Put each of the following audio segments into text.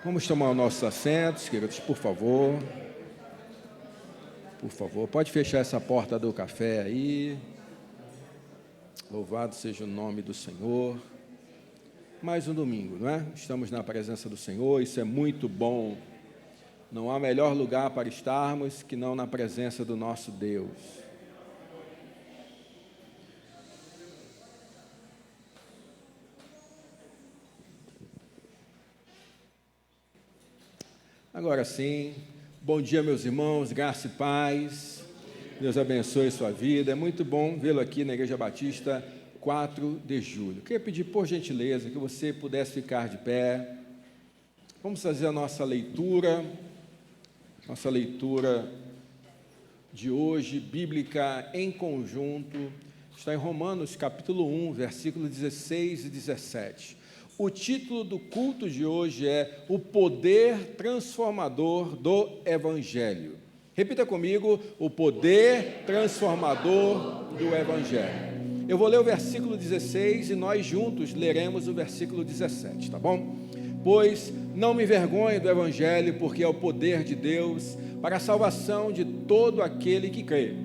Vamos tomar os nossos assentos, queridos, por favor. Por favor, pode fechar essa porta do café aí. Louvado seja o nome do Senhor. Mais um domingo, não é? Estamos na presença do Senhor, isso é muito bom. Não há melhor lugar para estarmos que não na presença do nosso Deus. Agora sim, bom dia, meus irmãos, graça e paz. Deus abençoe sua vida. É muito bom vê-lo aqui na Igreja Batista 4 de julho. Queria pedir, por gentileza, que você pudesse ficar de pé. Vamos fazer a nossa leitura de hoje, bíblica em conjunto. Está em Romanos, capítulo 1, versículos 16 e 17. O título do culto de hoje é O Poder Transformador do Evangelho. Repita comigo, o poder transformador do Evangelho. Eu vou ler o versículo 16 e nós juntos leremos o versículo 17, tá bom? Pois não me envergonho do Evangelho, porque é o poder de Deus para a salvação de todo aquele que crê,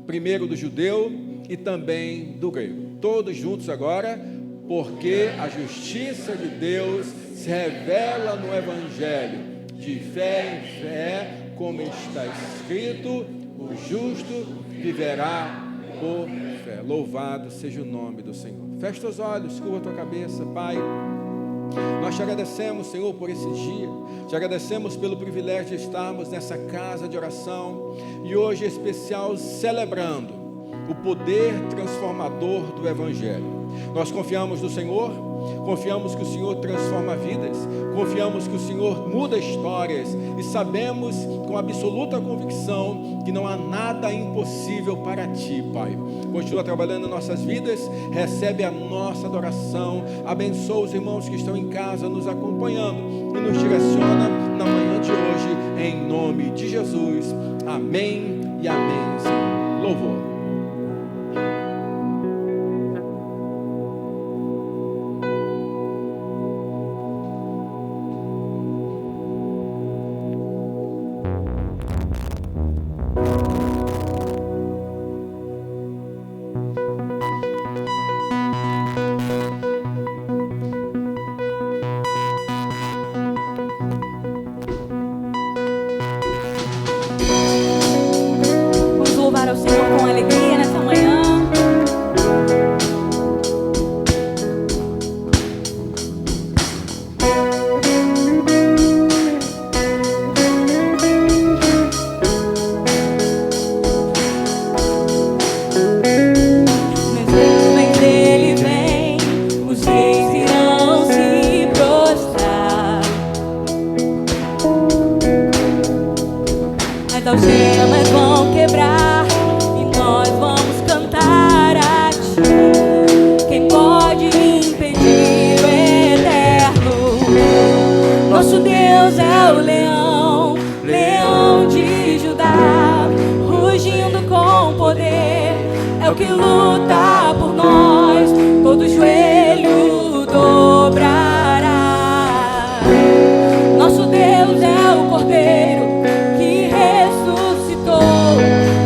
primeiro do judeu e também do grego. Todos juntos agora. Porque a justiça de Deus se revela no Evangelho, de fé em fé, como está escrito, o justo viverá por fé. Louvado seja o nome do Senhor. Fecha os olhos, curva a tua cabeça, Pai. Nós te agradecemos, Senhor, por esse dia, te agradecemos pelo privilégio de estarmos nessa casa de oração e hoje em especial celebrando o poder transformador do Evangelho. Nós confiamos no Senhor, confiamos que o Senhor transforma vidas, confiamos que o Senhor muda histórias e sabemos com absoluta convicção que não há nada impossível para Ti, Pai. Continua trabalhando em nossas vidas, recebe a nossa adoração, abençoa os irmãos que estão em casa nos acompanhando e nos direciona na manhã de hoje, em nome de Jesus. Amém e amém, Senhor. Louvor. Nosso Deus é o cordeiro que ressuscitou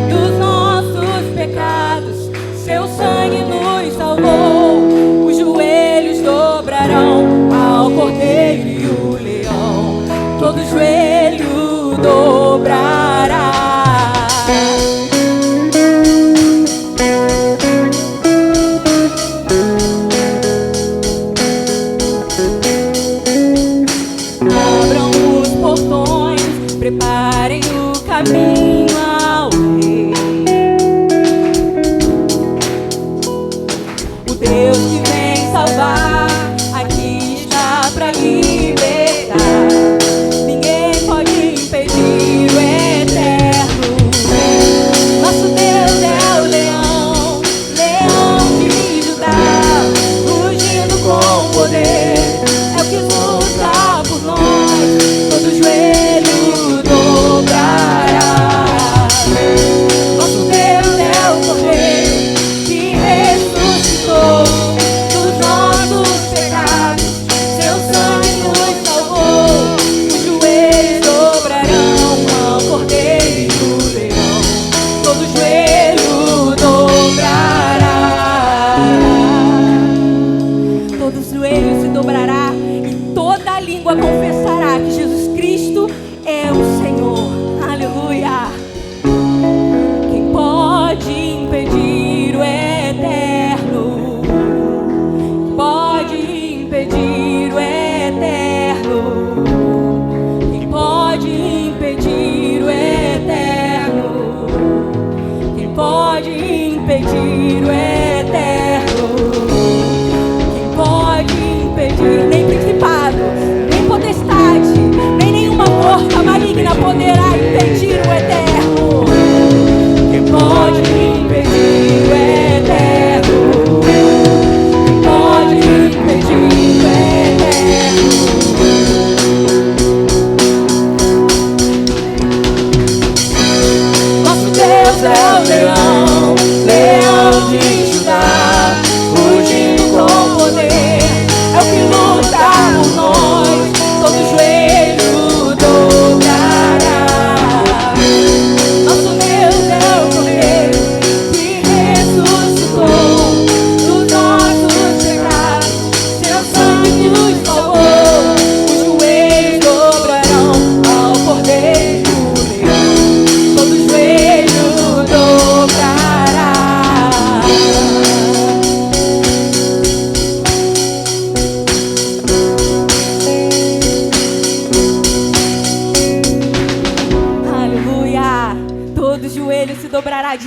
dos nossos pecados.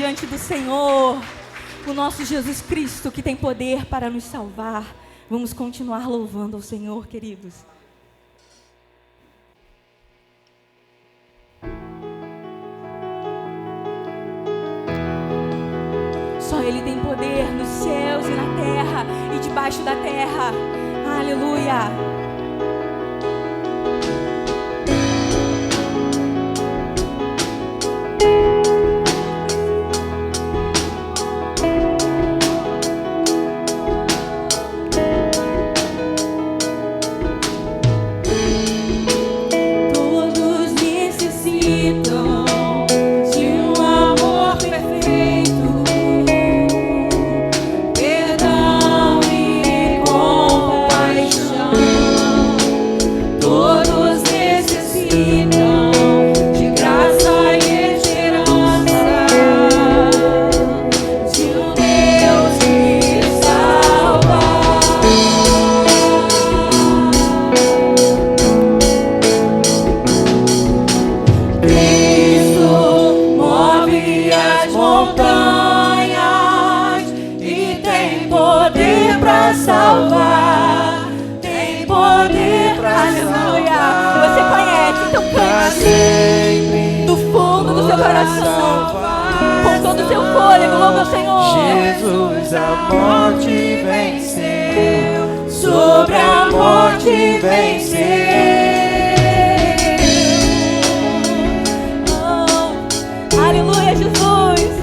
diante do Senhor, o nosso Jesus Cristo, que tem poder para nos salvar. Vamos continuar louvando ao Senhor, queridos. Só Ele tem poder nos céus e na terra e debaixo da terra. Aleluia. Com todo o seu fôlego, louva o Senhor. Jesus, a morte venceu, sobre a morte venceu. Oh, aleluia, Jesus.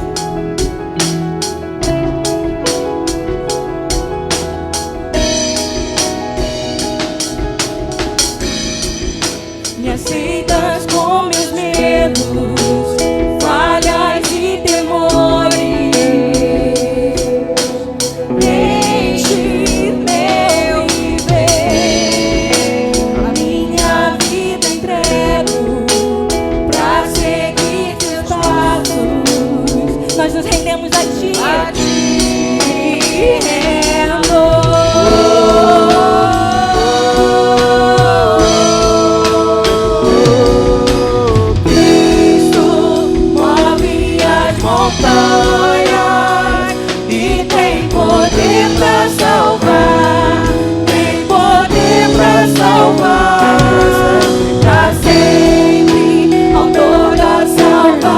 Me aceitas com meus medos, falhas e temores. Enche meu viver, a minha vida entrego pra seguir teus passos. Nós nos rendemos a ti, rendo. E tem poder pra salvar, tem poder pra salvar, pra sempre, autor da salvação.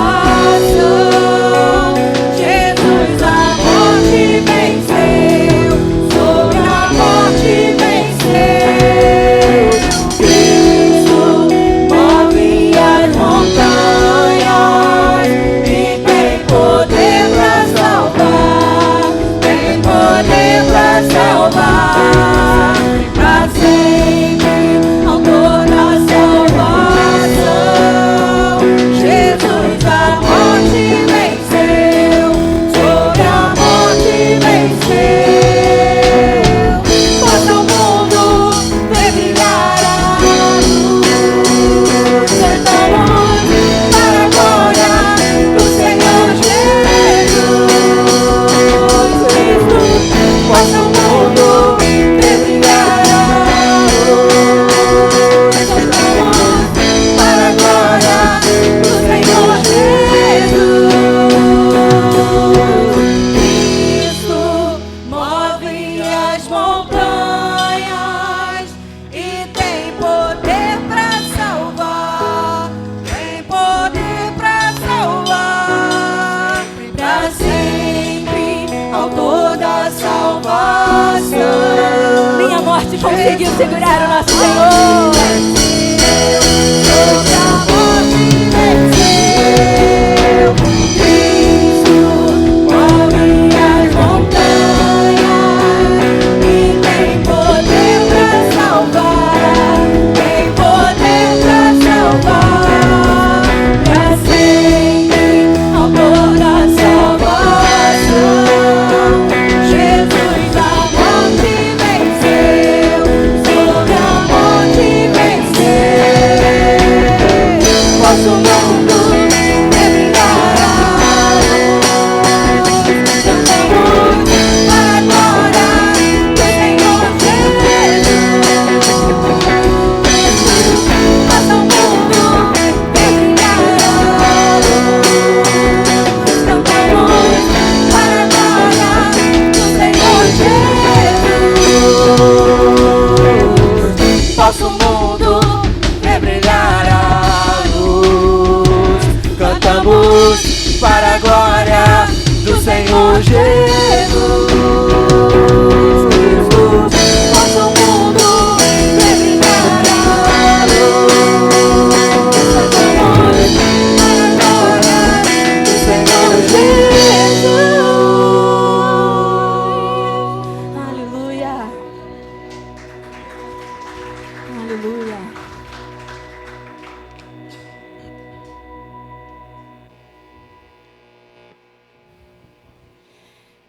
Jesus, a morte venceu, sobre a morte venceu. Cristo move as montanhas e tem poder pra salvar, tem poder pra salvar, pra sempre, autor da salvação. Jesus, a morte venceu, sobre a morte venceu. Faça o mundo ver brilhar a luz, cantamos para a glória do Senhor Jesus. Faça o mundo ver brilhar a luz, cantamos para a glória do Senhor Jesus. Cristo move as montanhas e tem poder pra salvar, tem poder pra salvar, pra sempre, autor da salvação. Nem a morte conseguiu segurar o nosso Senhor. Sobre a morte venceu. Cristo move as montanhas e tem poder pra salvar, tem poder pra salvar, pra sempre, autor da salvação. Jesus, a morte venceu, sobre a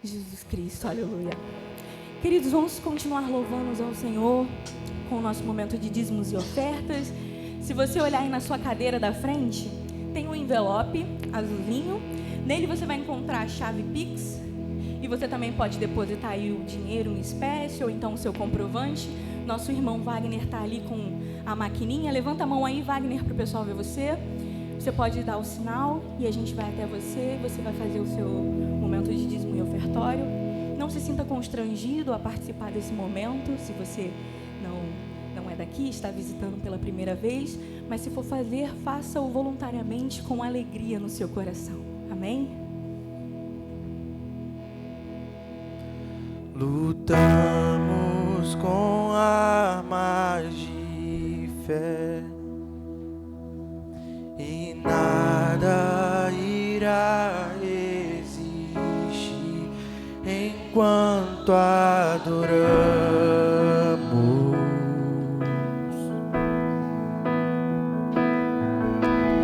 Jesus Cristo, aleluia. Queridos, vamos continuar louvando ao Senhor com o nosso momento de dízimos e ofertas. Se você olhar aí na sua cadeira da frente, tem um envelope azulzinho. Nele você vai encontrar a chave Pix. E você também pode depositar aí o dinheiro em espécie ou então o seu comprovante. Nosso irmão Wagner está ali com a maquininha. Levanta a mão aí, Wagner, para o pessoal ver você. Você pode dar o sinal e a gente vai até você. Você vai fazer o seu momento de dízimo e ofertório. Não se sinta constrangido a participar desse momento, se você não é daqui, está visitando pela primeira vez. Mas se for fazer, faça-o voluntariamente, com alegria no seu coração. Amém? Lutamos com armas de fé e nada irá resistir enquanto adoramos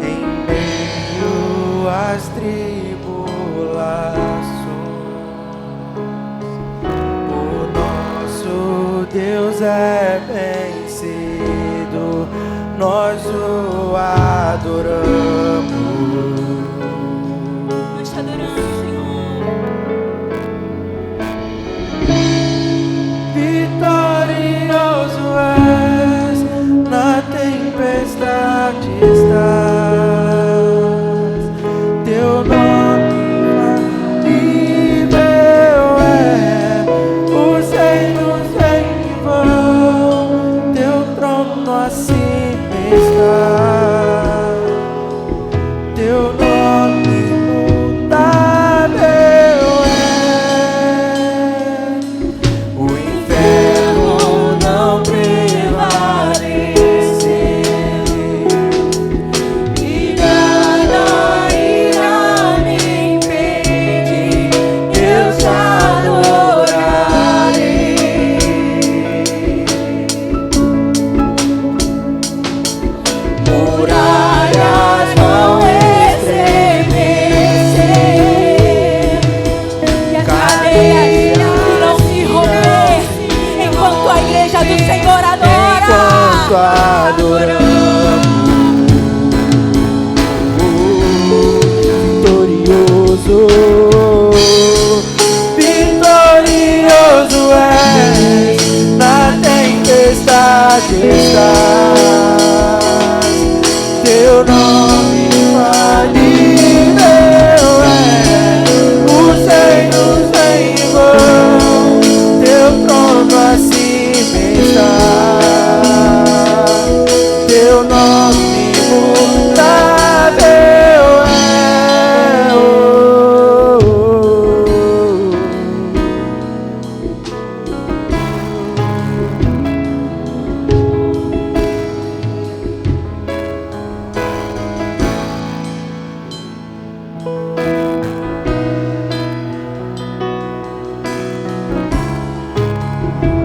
em meio às tribulações. Deus é vencido, nós o adoramos. Nós te adoramos, Senhor. Vitorioso és, na tempestade estás, teu nome infalível é, os reinos em vão, teu trono acima está, teu nome imutável é, o inferno não prevalecer e nada irá me impedir, eu te adorarei. Muralhas vão estremecer E as cadeias irão se romper enquanto a igreja do Senhor adora. enquanto adoramos. Vitorioso és, na tempestade estás, teu nome infalível é, os reinos em vão, teu trono acima está, teu nome imutável é.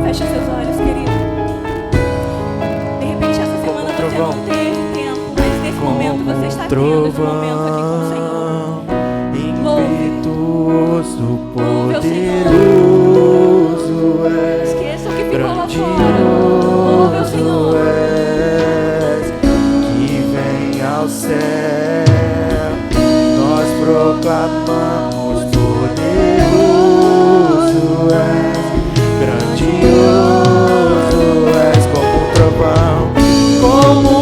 Fecha seus olhos, querido. De repente, essa semana você não teve tempo, mas nesse momento você está tendo esse momento aqui com o Senhor. Impetuoso, Louve ao poderoso é, Esqueça o que ficou lá fora. Louve ao Senhor. és, que vem ao céu, nós proclamamos poderoso és, grandioso és, como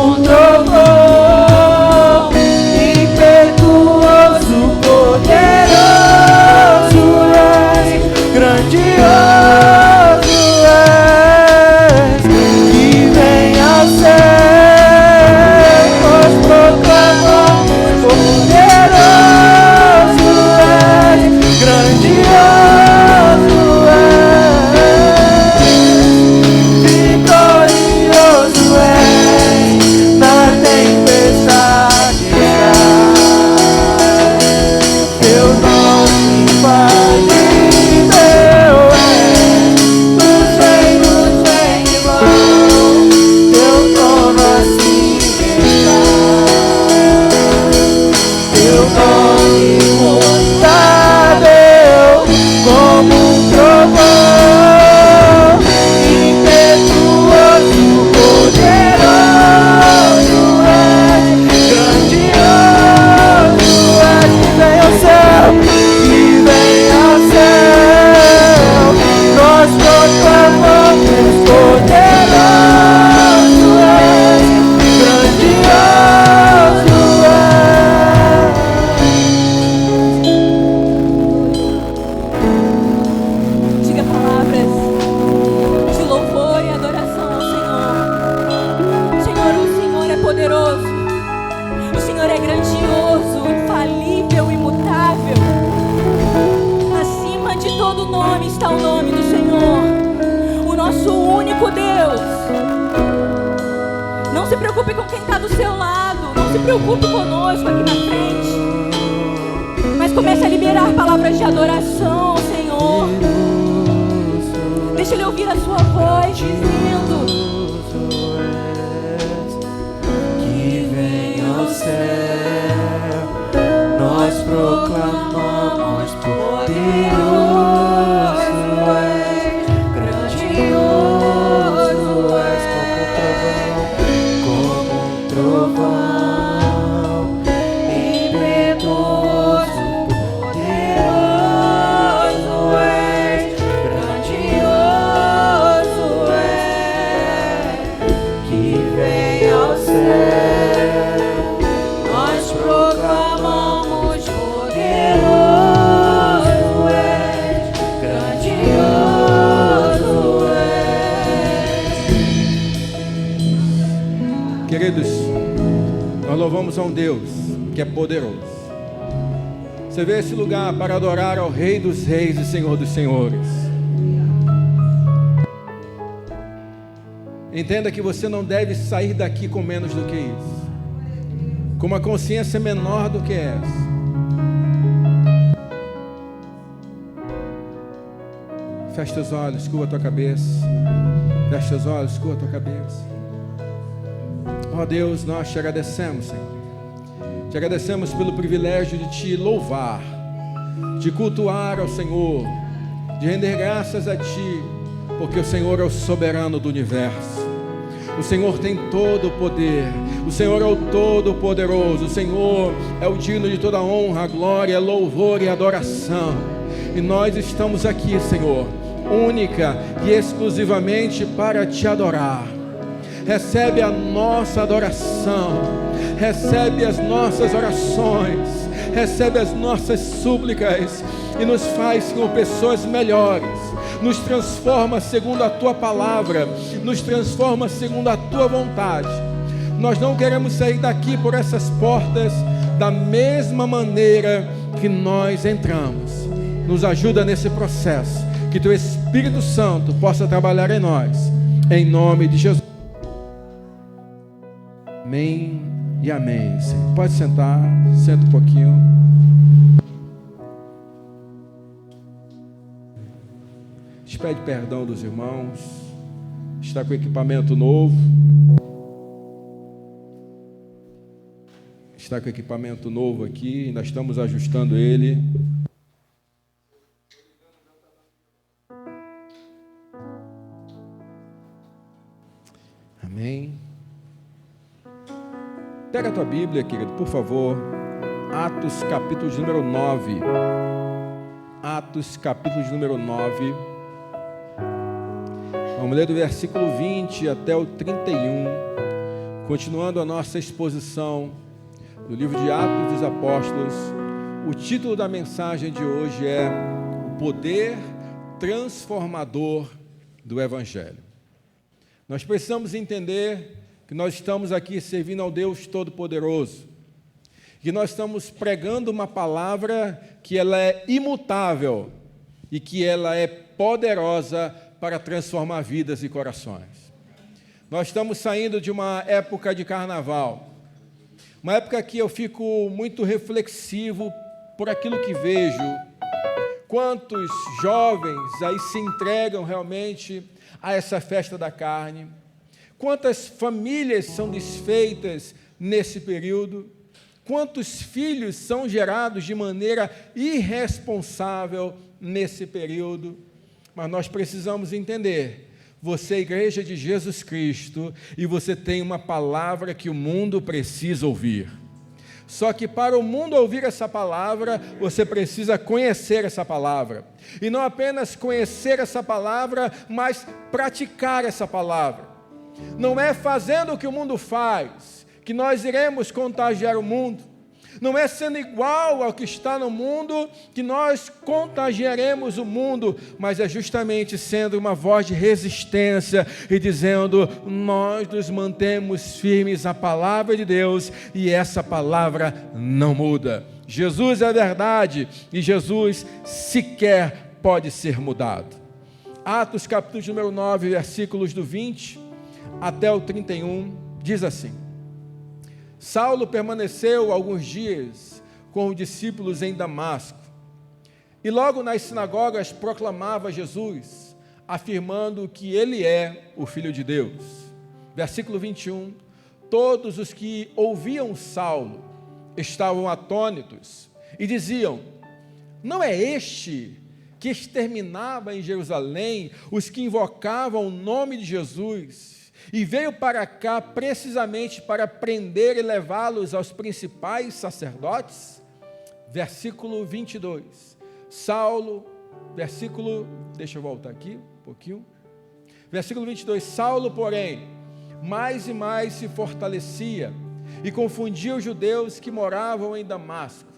um trovão, impetuoso. sentar do seu lado. Não se preocupe conosco aqui na frente. Mas comece a liberar palavras de adoração ao Senhor. Deixa Ele ouvir a sua voz dizendo: que vem ao céu, nós proclamamos poderoso és, grandioso és, como um trovão, impetuoso, poderoso és, grandioso és, que vem ao céu, nós proclamamos poderoso és, grandioso és. Queridos, nós louvamos a um Deus que é poderoso. Você vê esse lugar para adorar ao Rei dos Reis e Senhor dos Senhores. Entenda que você não deve sair daqui com menos do que isso, com uma consciência menor do que essa. Feche teus olhos, curva a tua cabeça. Feche teus olhos, curva a tua cabeça. Ó Deus, nós te agradecemos, Senhor. Te agradecemos pelo privilégio de te louvar, de cultuar ao Senhor, de render graças a Ti, porque o Senhor é o soberano do universo. O Senhor tem todo o poder, o Senhor é o todo-poderoso, o Senhor é o digno de toda honra, glória, louvor e adoração. E nós estamos aqui, Senhor, única e exclusivamente para Te adorar. Recebe a nossa adoração, recebe as nossas orações, recebe as nossas súplicas e nos faz, Senhor, pessoas melhores. Nos transforma segundo a Tua palavra, nos transforma segundo a Tua vontade. Nós não queremos sair daqui por essas portas da mesma maneira que nós entramos. Nos ajuda nesse processo, que Teu Espírito Santo possa trabalhar em nós, em nome de Jesus. Amém e amém, Senhor. Pode sentar, senta um pouquinho. A gente pede perdão dos irmãos. Está com equipamento novo. Está com equipamento novo aqui. Ainda estamos ajustando ele. Amém. Pega a tua Bíblia, querido, por favor. Atos, capítulo de número 9. Atos, capítulo de número 9. Vamos ler do versículo 20 até o 31. Continuando a nossa exposição do livro de Atos dos Apóstolos. O título da mensagem de hoje é O Poder Transformador do Evangelho. Nós precisamos entender que nós estamos aqui servindo ao Deus Todo-Poderoso, que nós estamos pregando uma palavra que ela é imutável e que ela é poderosa para transformar vidas e corações. Nós estamos saindo de uma época de carnaval, uma época que eu fico muito reflexivo por aquilo que vejo, quantos jovens aí se entregam realmente a essa festa da carne, quantas famílias são desfeitas nesse período, quantos filhos são gerados de maneira irresponsável nesse período. Mas nós precisamos entender, você é a igreja de Jesus Cristo e você tem uma palavra que o mundo precisa ouvir. Só que para o mundo ouvir essa palavra, você precisa conhecer essa palavra. E não apenas conhecer essa palavra, mas praticar essa palavra. Não é fazendo o que o mundo faz que nós iremos contagiar o mundo. Não é sendo igual ao que está no mundo que nós contagiaremos o mundo, mas é justamente sendo uma voz de resistência e dizendo: nós nos mantemos firmes à palavra de Deus e essa palavra não muda. Jesus é a verdade e Jesus sequer pode ser mudado. Atos capítulo número 9, versículos do 20 até o 31, diz assim: Saulo permaneceu alguns dias com os discípulos em Damasco, e logo nas sinagogas proclamava Jesus, afirmando que ele é o Filho de Deus. Versículo 21, todos os que ouviam Saulo estavam atônitos e diziam: não é este que exterminava em Jerusalém os que invocavam o nome de Jesus e veio para cá precisamente para prender e levá-los aos principais sacerdotes? Versículo 22, Saulo, deixa eu voltar aqui um pouquinho, versículo 22, Saulo, porém, mais e mais se fortalecia e confundia os judeus que moravam em Damasco,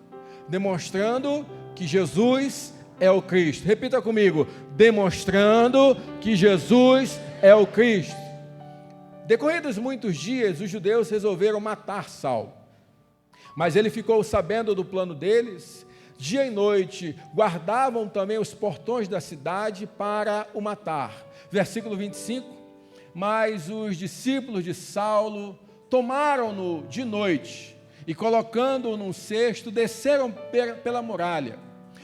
demonstrando que Jesus é o Cristo. Repita comigo: demonstrando que Jesus é o Cristo. Decorridos muitos dias, os judeus resolveram matar Saulo, mas ele ficou sabendo do plano deles. Dia e noite guardavam também os portões da cidade para o matar. Versículo 25, mas os discípulos de Saulo tomaram-no de noite e, colocando-o num cesto, desceram pela muralha.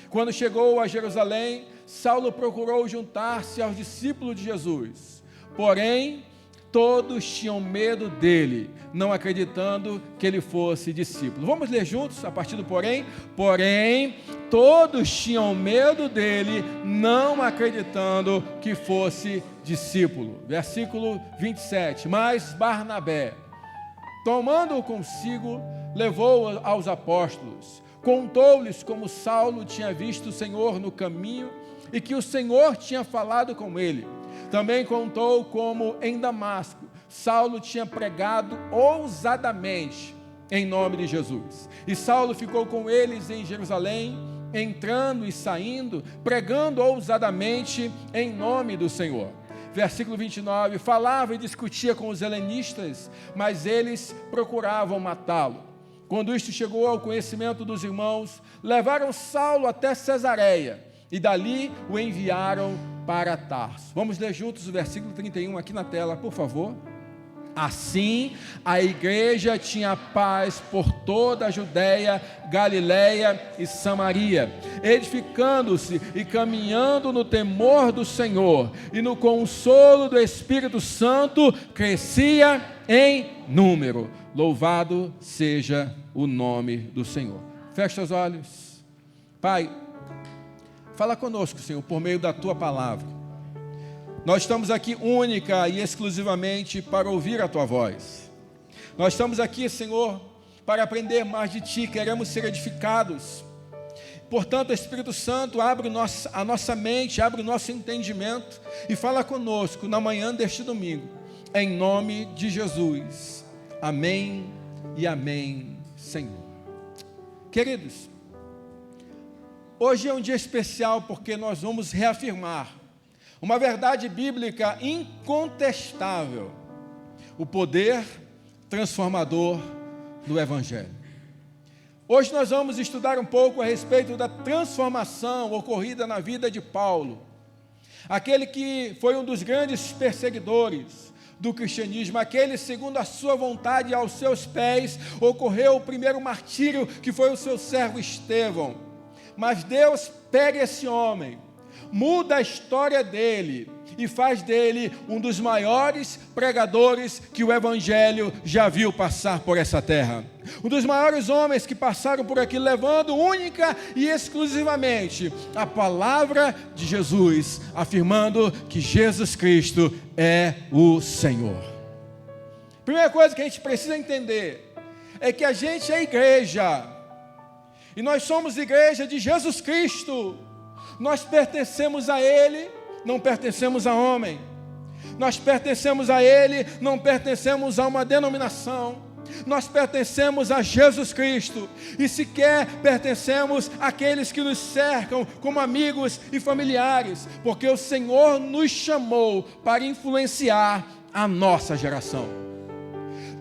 Quando chegou a Jerusalém, Saulo procurou juntar-se aos discípulos de Jesus, porém todos tinham medo dele, não acreditando que ele fosse discípulo. Vamos ler juntos a partir do porém? Porém, todos tinham medo dele, não acreditando que fosse discípulo. Versículo 27, mas Barnabé, tomando-o consigo, levou-o aos apóstolos, contou-lhes como Saulo tinha visto o Senhor no caminho e que o Senhor tinha falado com ele. Também contou como em Damasco Saulo tinha pregado ousadamente em nome de Jesus. E Saulo ficou com eles em Jerusalém, entrando e saindo, pregando ousadamente em nome do Senhor. Versículo 29, falava e discutia com os helenistas, mas eles procuravam matá-lo. Quando isto chegou ao conhecimento dos irmãos, levaram Saulo até Cesareia e dali o enviaram para Tarso. Vamos ler juntos o versículo 31 aqui na tela, por favor. Assim, a igreja tinha paz por toda a Judéia, Galiléia e Samaria, edificando-se e caminhando no temor do Senhor, e no consolo do Espírito Santo crescia em número. Louvado seja o nome do Senhor. Feche os olhos. Pai, fala conosco, Senhor, por meio da Tua palavra. Nós estamos aqui única e exclusivamente para ouvir a Tua voz. Nós estamos aqui, Senhor, para aprender mais de Ti, queremos ser edificados. Portanto, Espírito Santo, abre a nossa mente, abre o nosso entendimento e fala conosco na manhã deste domingo, em nome de Jesus. Amém e amém, Senhor. Queridos, hoje é um dia especial porque nós vamos reafirmar uma verdade bíblica incontestável: o poder transformador do Evangelho. Hoje nós vamos estudar um pouco a respeito da transformação ocorrida na vida de Paulo, aquele que foi um dos grandes perseguidores do cristianismo, aquele segundo a sua vontade, aos seus pés ocorreu o primeiro martírio, que foi o seu servo Estevão. Mas Deus pega esse homem, muda a história dele e faz dele um dos maiores pregadores que o Evangelho já viu passar por essa terra. Um dos maiores homens que passaram por aqui, levando única e exclusivamente a palavra de Jesus, afirmando que Jesus Cristo é o Senhor. Primeira coisa que a gente precisa entender é que a gente é igreja, e nós somos igreja de Jesus Cristo. Nós pertencemos a Ele, não pertencemos a homem. Nós pertencemos a Ele, não pertencemos a uma denominação. Nós pertencemos a Jesus Cristo, e sequer pertencemos àqueles que nos cercam como amigos e familiares, porque o Senhor nos chamou para influenciar a nossa geração.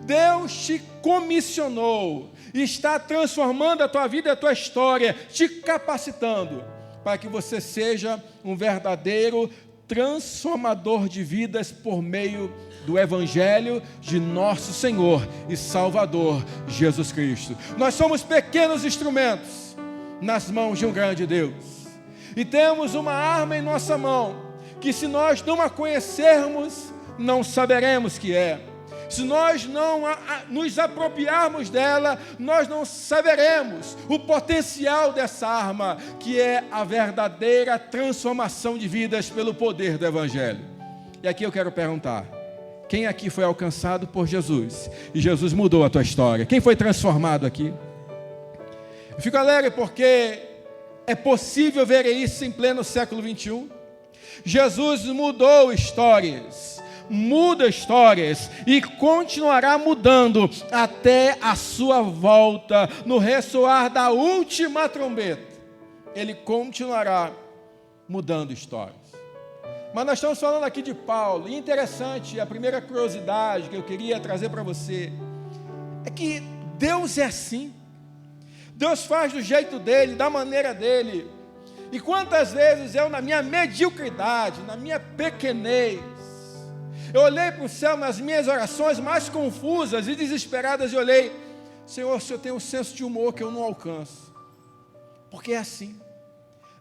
Deus te comissionou e está transformando a tua vida e a tua história, te capacitando para que você seja um verdadeiro transformador de vidas por meio do Evangelho de nosso Senhor e Salvador Jesus Cristo. Nós somos pequenos instrumentos nas mãos de um grande Deus. E temos uma arma em nossa mão, que se nós não a conhecermos, não saberemos que é. Se nós não nos apropriarmos dela, nós não saberemos o potencial dessa arma, que é a verdadeira transformação de vidas pelo poder do Evangelho. E aqui eu quero perguntar: quem aqui foi alcançado por Jesus e Jesus mudou a tua história? Quem foi transformado aqui? Eu fico alegre porque é possível ver isso em pleno século 21. Jesus mudou histórias, muda histórias e continuará mudando até a sua volta, no ressoar da última trombeta. Ele continuará mudando histórias. Mas nós estamos falando aqui de Paulo, e interessante, a primeira curiosidade que eu queria trazer para você é que Deus é assim. Deus faz do jeito dele, da maneira dele. E quantas vezes eu, na minha mediocridade, na minha pequenez, eu olhei para o céu nas minhas orações mais confusas e desesperadas e olhei: Senhor, o Senhor tem um senso de humor que eu não alcanço. Porque é assim.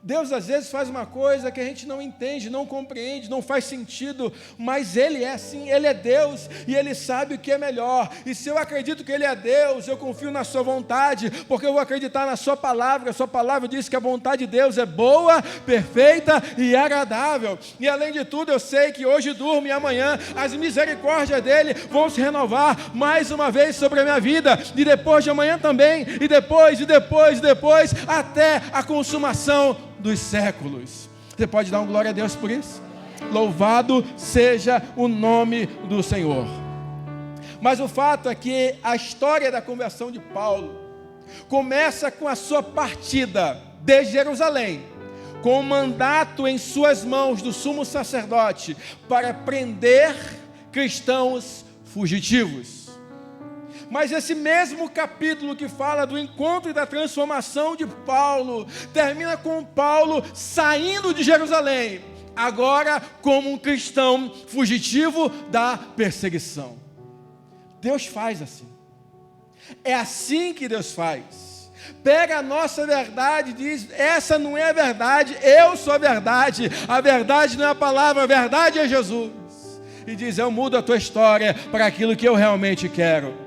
Deus às vezes faz uma coisa que a gente não entende, não compreende, não faz sentido, mas Ele é assim, Ele é Deus e Ele sabe o que é melhor. E se eu acredito que Ele é Deus, eu confio na Sua vontade, porque eu vou acreditar na Sua palavra. A Sua palavra diz que a vontade de Deus é boa, perfeita e agradável. E além de tudo, eu sei que hoje durmo e amanhã as misericórdias dEle vão se renovar mais uma vez sobre a minha vida, e depois de amanhã também, e depois, até a consumação dos séculos. Você pode dar um glória a Deus por isso? Louvado seja o nome do Senhor. Mas o fato é que a história da conversão de Paulo começa com a sua partida de Jerusalém, com o mandato em suas mãos do sumo sacerdote para prender cristãos fugitivos. Mas esse mesmo capítulo que fala do encontro e da transformação de Paulo, termina com Paulo saindo de Jerusalém, agora como um cristão fugitivo da perseguição. Deus faz assim. É assim que Deus faz. Pega a nossa verdade e diz: essa não é a verdade, eu sou a verdade. A verdade não é a palavra, a verdade é Jesus. E diz: eu mudo a tua história para aquilo que eu realmente quero.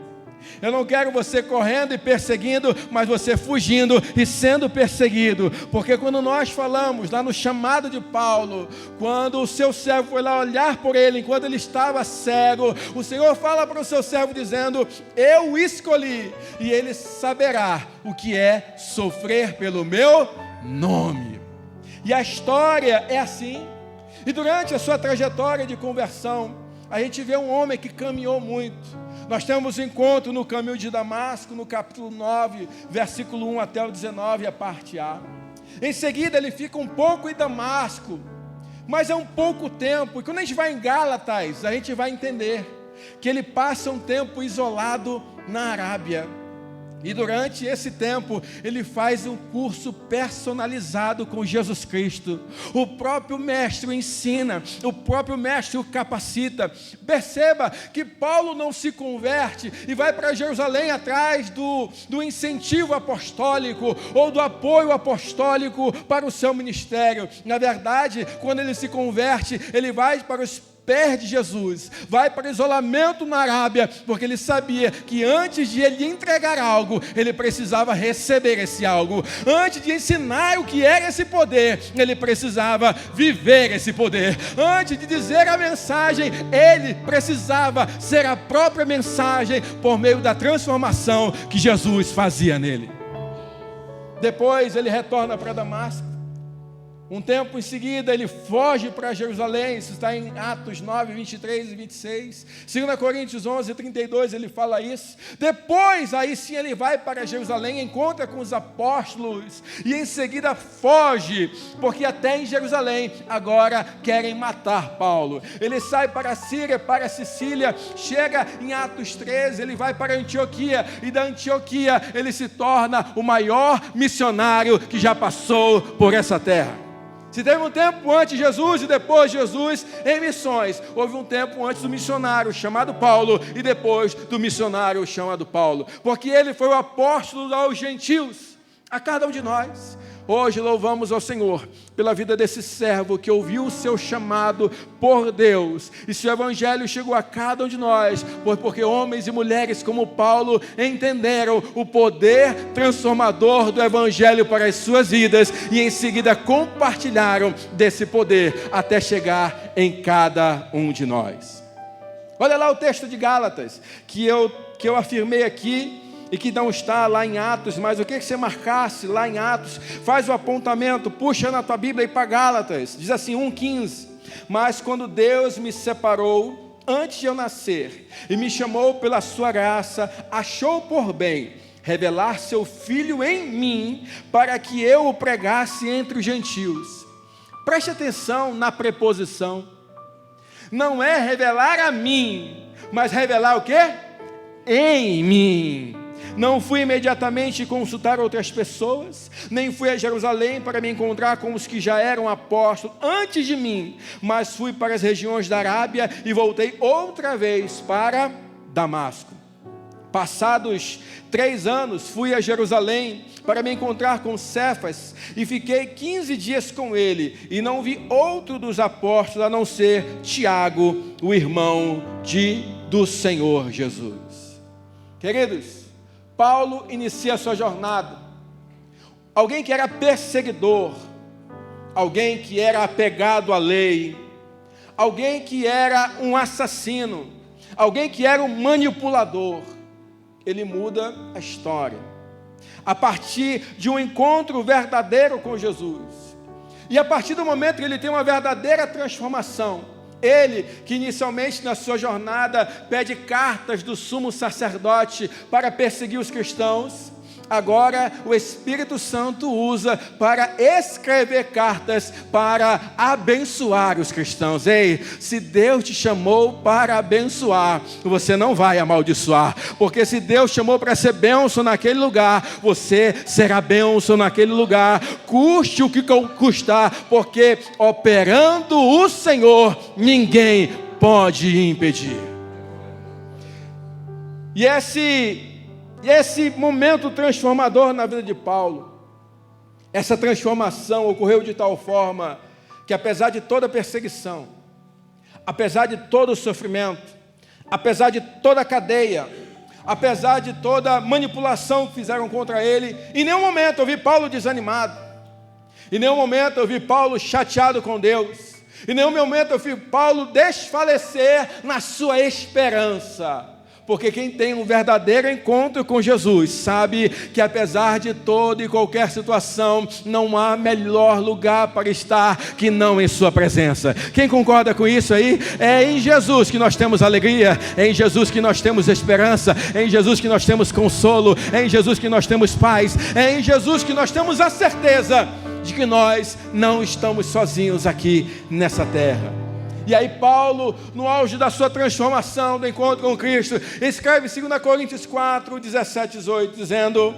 Eu não quero você correndo e perseguindo, mas você fugindo e sendo perseguido. Porque quando nós falamos lá no chamado de Paulo, quando o seu servo foi lá olhar por ele, enquanto ele estava cego, o Senhor fala para o seu servo dizendo: eu o escolhi, e ele saberá o que é sofrer pelo meu nome. E a história é assim. E durante a sua trajetória de conversão, a gente vê um homem que caminhou muito. Nós temos um encontro no caminho de Damasco, no capítulo 9, versículo 1 até o 19, a parte A. Em seguida ele fica um pouco em Damasco, mas é um pouco tempo. E quando a gente vai em Gálatas, a gente vai entender que ele passa um tempo isolado na Arábia. E durante esse tempo, ele faz um curso personalizado com Jesus Cristo. O próprio mestre o ensina, o próprio mestre o capacita. Perceba que Paulo não se converte e vai para Jerusalém atrás do incentivo apostólico ou do apoio apostólico para o seu ministério. Na verdade, quando ele se converte, ele vai para os pés de Jesus, vai para o isolamento na Arábia, porque ele sabia que antes de ele entregar algo, ele precisava receber esse algo. Antes de ensinar o que era esse poder, ele precisava viver esse poder. Antes de dizer a mensagem, ele precisava ser a própria mensagem por meio da transformação que Jesus fazia nele. Depois ele retorna para Damasco. Um tempo em seguida ele foge para Jerusalém. Isso está em Atos 9, 23 e 26. 2 Coríntios 11, 32 ele fala isso. Depois aí sim ele vai para Jerusalém, encontra com os apóstolos e em seguida foge, porque até em Jerusalém agora querem matar Paulo. Ele sai para a Síria, para a Sicília, chega em Atos 13, ele vai para Antioquia e da Antioquia ele se torna o maior missionário que já passou por essa terra. Se teve um tempo antes de Jesus e depois de Jesus em missões, houve um tempo antes do missionário chamado Paulo e depois do missionário chamado Paulo, porque ele foi o apóstolo aos gentios, a cada um de nós. Hoje louvamos ao Senhor pela vida desse servo que ouviu o seu chamado por Deus. E se o evangelho chegou a cada um de nós, foi porque homens e mulheres como Paulo entenderam o poder transformador do evangelho para as suas vidas e em seguida compartilharam desse poder até chegar em cada um de nós. Olha lá o texto de Gálatas que eu afirmei aqui e que não está lá em Atos, mas o que você marcasse lá em Atos, faz o apontamento, puxa na tua Bíblia e para Gálatas, diz assim, 1,15, mas quando Deus me separou antes de eu nascer, e me chamou pela sua graça, achou por bem revelar seu Filho em mim, para que eu o pregasse entre os gentios. Preste atenção na preposição, não é revelar a mim, mas revelar o quê? Em mim. Não fui imediatamente consultar outras pessoas, nem fui a Jerusalém para me encontrar com os que já eram apóstolos antes de mim, mas fui para as regiões da Arábia e voltei outra vez para Damasco. Passados 3 anos, fui a Jerusalém para me encontrar com Cefas e fiquei 15 dias com ele e não vi outro dos apóstolos a não ser Tiago, o irmão do Senhor Jesus. Queridos, Paulo inicia a sua jornada, alguém que era perseguidor, alguém que era apegado à lei, alguém que era um assassino, alguém que era um manipulador. Ele muda a história, a partir de um encontro verdadeiro com Jesus, e a partir do momento que ele tem uma verdadeira transformação, ele, que inicialmente na sua jornada pede cartas do sumo sacerdote para perseguir os cristãos, agora o Espírito Santo usa para escrever cartas para abençoar os cristãos. Ei, se Deus te chamou para abençoar, você não vai amaldiçoar, porque se Deus chamou para ser bênção naquele lugar, você será bênção naquele lugar, custe o que custar, porque operando o Senhor, ninguém pode impedir. E esse momento transformador na vida de Paulo, essa transformação ocorreu de tal forma que apesar de toda a perseguição, apesar de todo o sofrimento, apesar de toda a cadeia, apesar de toda a manipulação que fizeram contra ele, em nenhum momento eu vi Paulo desanimado, em nenhum momento eu vi Paulo chateado com Deus, em nenhum momento eu vi Paulo desfalecer na sua esperança. Porque quem tem um verdadeiro encontro com Jesus sabe que apesar de toda e qualquer situação, não há melhor lugar para estar que não em sua presença. Quem concorda com isso aí? É em Jesus que nós temos alegria, é em Jesus que nós temos esperança, é em Jesus que nós temos consolo, é em Jesus que nós temos paz, é em Jesus que nós temos a certeza de que nós não estamos sozinhos aqui nessa terra. E aí Paulo, no auge da sua transformação, do encontro com Cristo, escreve 2 Coríntios 4, 17, 18, dizendo: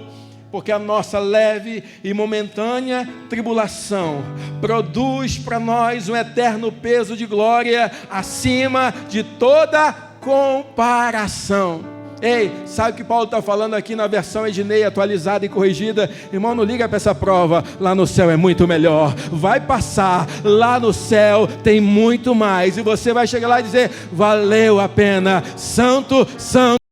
porque a nossa leve e momentânea tribulação produz para nós um eterno peso de glória acima de toda comparação. Ei, sabe o que Paulo está falando aqui na versão Ednei atualizada e corrigida? Irmão, não liga para essa prova, lá no céu é muito melhor, vai passar, lá no céu tem muito mais, e você vai chegar lá e dizer, valeu a pena, santo, santo.